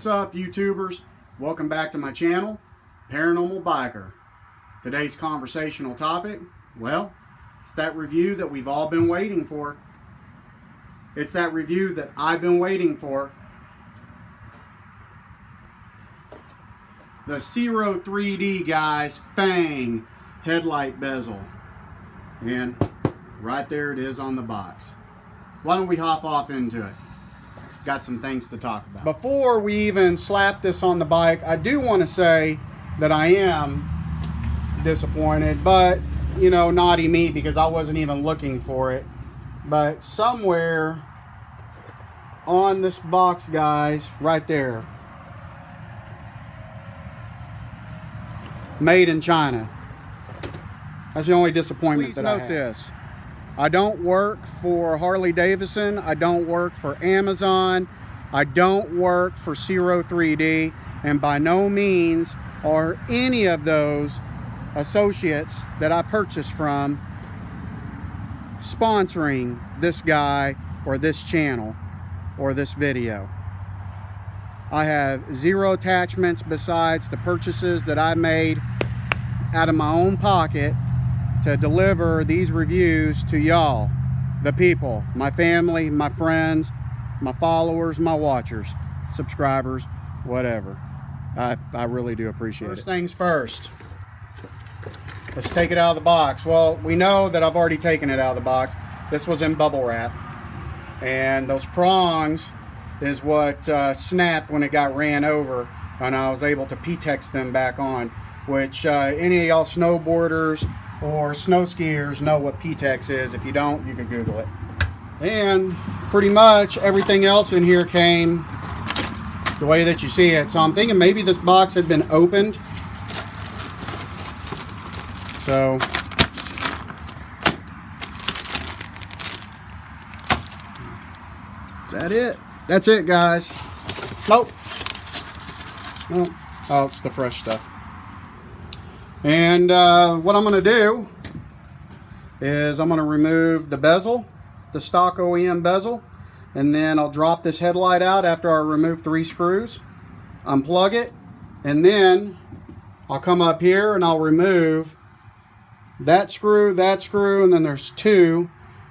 What's up, YouTubers? Welcome back to my channel, Paranormal Biker. Today's conversational topic, well, it's that review that we've all been waiting for. It's that review that I've been waiting for. The Ciro 3D, guys, Fang Headlight Bezel. And right there it is on the box. Why don't we hop off into it? Got some things to talk about. Before we even slap this on the bike, I do want to say that I am disappointed, but you know, naughty me, because I wasn't even looking for it. But somewhere on this box, guys, right there, made in China. That's the only disappointment that I have. Please note this. I don't work for Harley Davidson. I don't work for Amazon. I don't work for Ciro 3D. And by no means are any of those associates that I purchased from sponsoring this guy or this channel or this video. I have zero attachments besides the purchases that I made out of my own pocket to deliver these reviews to y'all, the people, my family, my friends, my followers, my watchers, subscribers, whatever. I really do appreciate it. First things first, let's take it out of the box. Well, we know that I've already taken it out of the box. This was in bubble wrap, and those prongs is what snapped when it got ran over, and I was able to P-tex them back on, which any of y'all snowboarders or snow skiers know what P-tex is. If you don't, you can Google it. And pretty much everything else in here came the way that you see it. So I'm thinking maybe this box had been opened. So is that it? That's it, guys. Nope. Nope. Oh, it's the fresh stuff. And what I'm going to do is I'm going to remove the bezel, the stock OEM bezel, and then I'll drop this headlight out after I remove 3 screws, unplug it, and then I'll come up here and I'll remove that screw, and then there's 2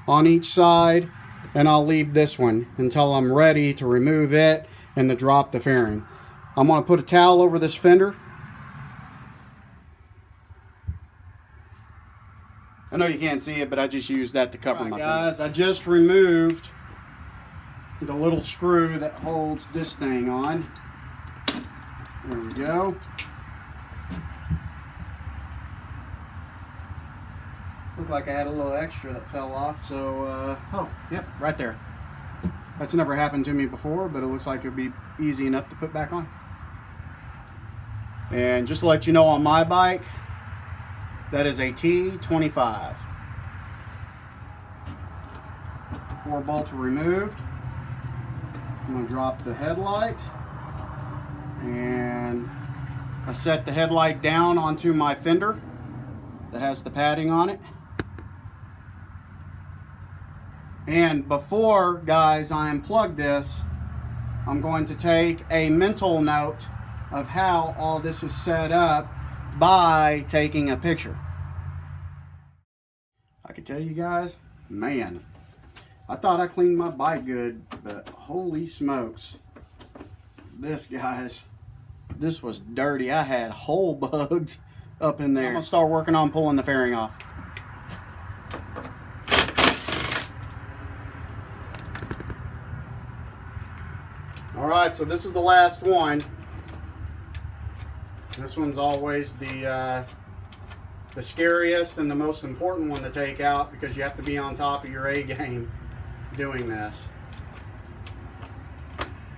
on each side, and I'll leave this one until I'm ready to remove it and to drop the fairing. I'm going to put a towel over this fender. I know you can't see it, but I just used that to cover my guys. I just removed the little screw that holds this thing on. There we go. Looked like I had a little extra that fell off, so oh, yep, right there. That's never happened to me before, but it looks like it would be easy enough to put back on. And just to let you know, on my bike, that is a T25. 4 bolts removed. I'm going to drop the headlight, and I set the headlight down onto my fender that has the padding on it. And before, guys, I unplug this, I'm going to take a mental note of how all this is set up by taking a picture. I can tell you guys, man, I thought I cleaned my bike good, but holy smokes, this, guys, this was dirty. I had hole bugs up in there. I'm gonna start working on pulling the fairing off. All right, so this is the last one. This one's always the scariest and the most important one to take out, because you have to be on top of your A game doing this.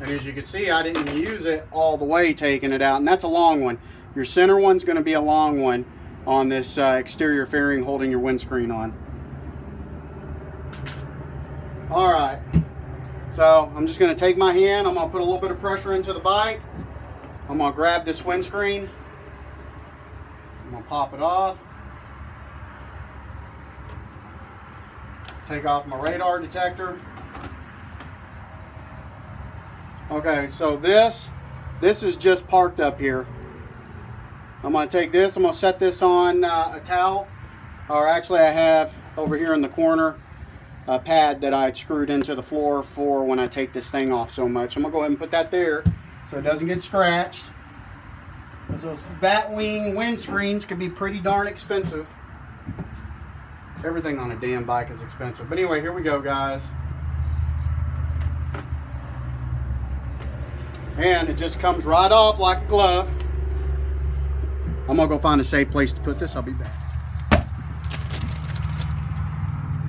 And as you can see, I didn't use it all the way taking it out, and that's a long one. Your center one's going to be a long one on this exterior fairing holding your windscreen on. All right, so I'm just going to take my hand, I'm going to put a little bit of pressure into the bike. I'm going to grab this windscreen, I'm going to pop it off, take off my radar detector. Okay, so this This is just parked up here. I'm going to take this, I'm going to set this on a towel, or actually I have over here in the corner a pad that I had screwed into the floor for when I take this thing off so much. I'm going to go ahead and put that there so it doesn't get scratched. Because those Batwing windscreens can be pretty darn expensive. Everything on a damn bike is expensive. But anyway, here we go, guys. And it just comes right off like a glove. I'm gonna go find a safe place to put this. I'll be back.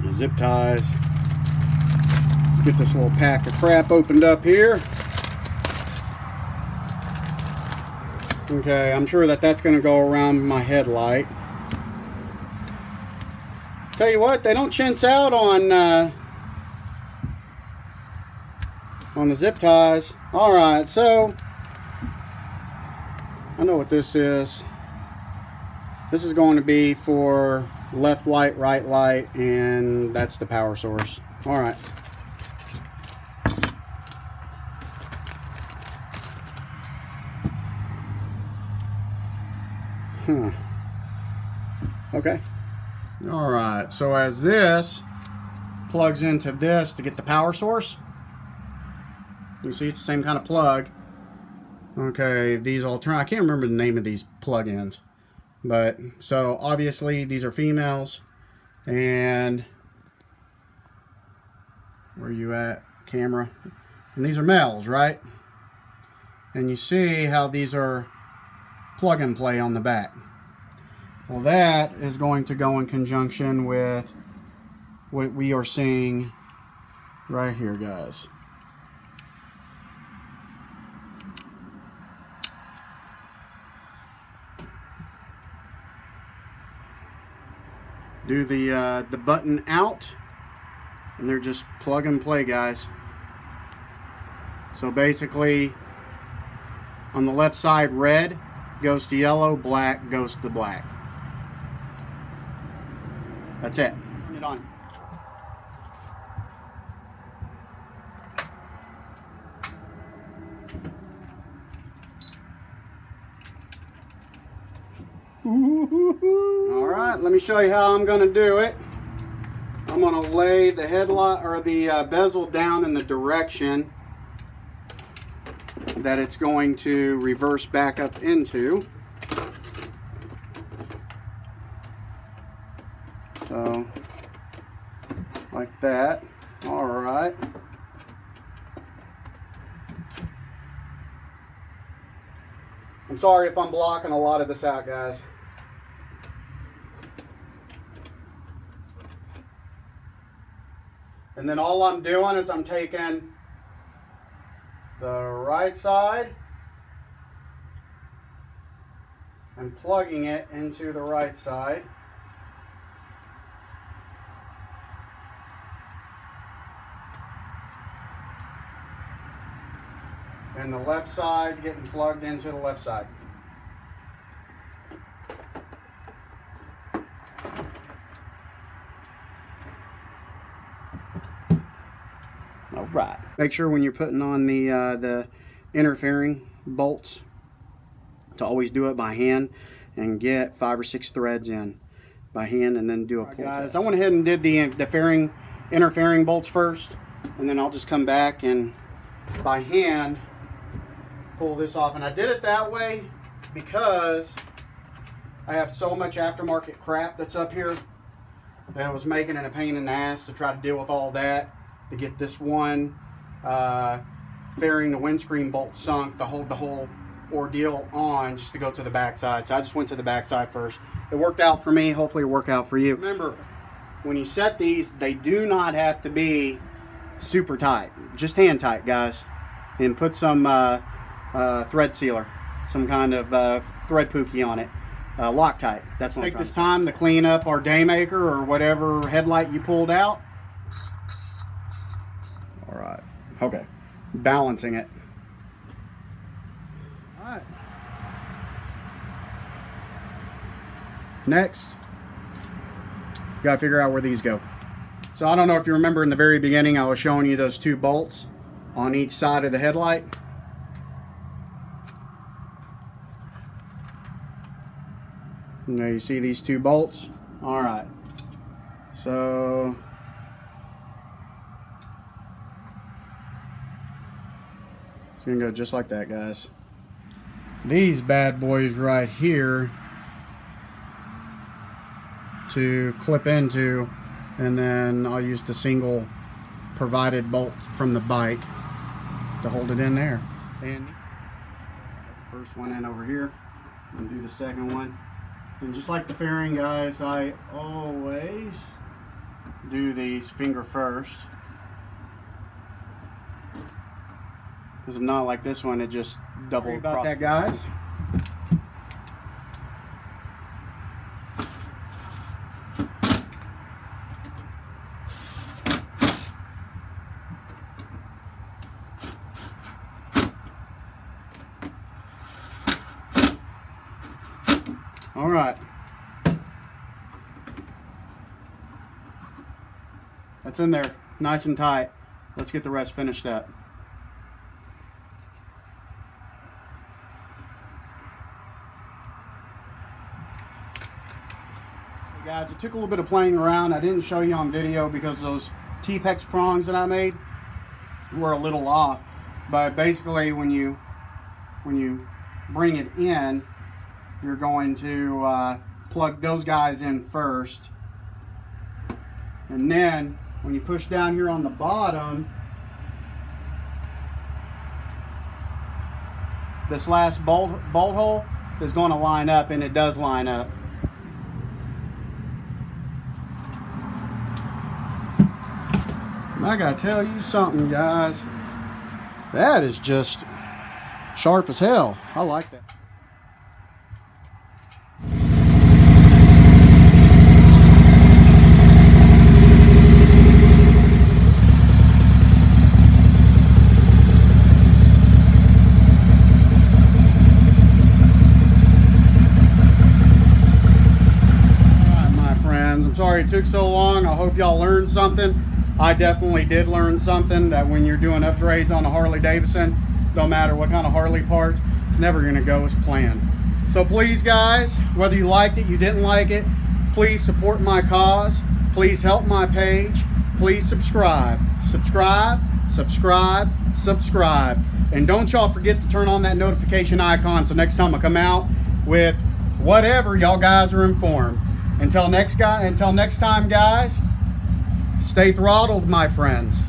The zip ties. Let's get this little pack of crap opened up here. Okay, I'm sure that that's gonna go around my headlight. Tell you what, they don't chintz out on the zip ties. All right, so I know what this is. This is going to be for left light, right light, and that's the power source. All right. Okay. All right, so as this plugs into this to get the power source, you see it's the same kind of plug. Okay, these I can't remember the name of these plug-ins. But, so obviously these are females, and where are you at, camera? And these are males, right? And you see how these are plug and play on the back. Well, that is going to go in conjunction with what we are seeing right here, guys. Do the button out, and they're just plug and play, guys. So basically, on the left side, red goes to yellow, black goes to black. That's it. Turn it on. All right, let me show you how I'm going to do it. I'm going to lay the headlight or the bezel down in the direction that it's going to reverse back up into. So, like that. All right. I'm sorry if I'm blocking a lot of this out, guys. And then all I'm doing is I'm taking the right side and plugging it into the right side. And the left side's getting plugged into the left side. All right. Make sure when you're putting on the interfering bolts to always do it by hand and get 5 or 6 threads in by hand, and then do a pull test. I went ahead and did the interfering bolts first, and then I'll just come back and by hand pull this off. And I did it that way because I have so much aftermarket crap that's up here that I was making it a pain in the ass to try to deal with all that, to get this one fairing the windscreen bolt sunk, to hold the whole ordeal on, just to go to the backside. So I just went to the backside first. It worked out for me. Hopefully it worked out for you. Remember, when you set these, they do not have to be super tight. Just hand tight, guys. And put some thread sealer, some kind of thread pookie on it. Loctite. That's what I'm trying to say. Take this time to clean up our Daymaker or whatever headlight you pulled out. All right. Okay. Balancing it. All right. Next, you gotta figure out where these go. So I don't know if you remember in the very beginning, I was showing you those 2 bolts on each side of the headlight. Now you see these two bolts. All right, so it's gonna go just like that, guys. These bad boys right here to clip into, and then I'll use the single provided bolt from the bike to hold it in there. And first one in over here, and do the second one. And just like the fairing, guys, I always do these finger first, because if not, like this one, it just double about that, guys. All right, that's in there nice and tight. Let's get the rest finished up. Hey guys, it took a little bit of playing around. I didn't show you on video because those T-Pex prongs that I made were a little off. But basically, when you bring it in, you're going to plug those guys in first, and then when you push down here on the bottom, this last bolt hole is going to line up, and it does line up. And I gotta tell you something, guys, that is just sharp as hell. I like that. Sorry it took so long. I hope y'all learned something. I definitely did learn something, that when you're doing upgrades on a Harley Davidson, no matter what kind of Harley parts, it's never going to go as planned. So please, guys, whether you liked it, you didn't like it, please support my cause. Please help my page. Please subscribe. Subscribe, subscribe, subscribe. And don't y'all forget to turn on that notification icon so next time I come out with whatever, y'all guys are informed. Until next time, guys, stay throttled, my friends.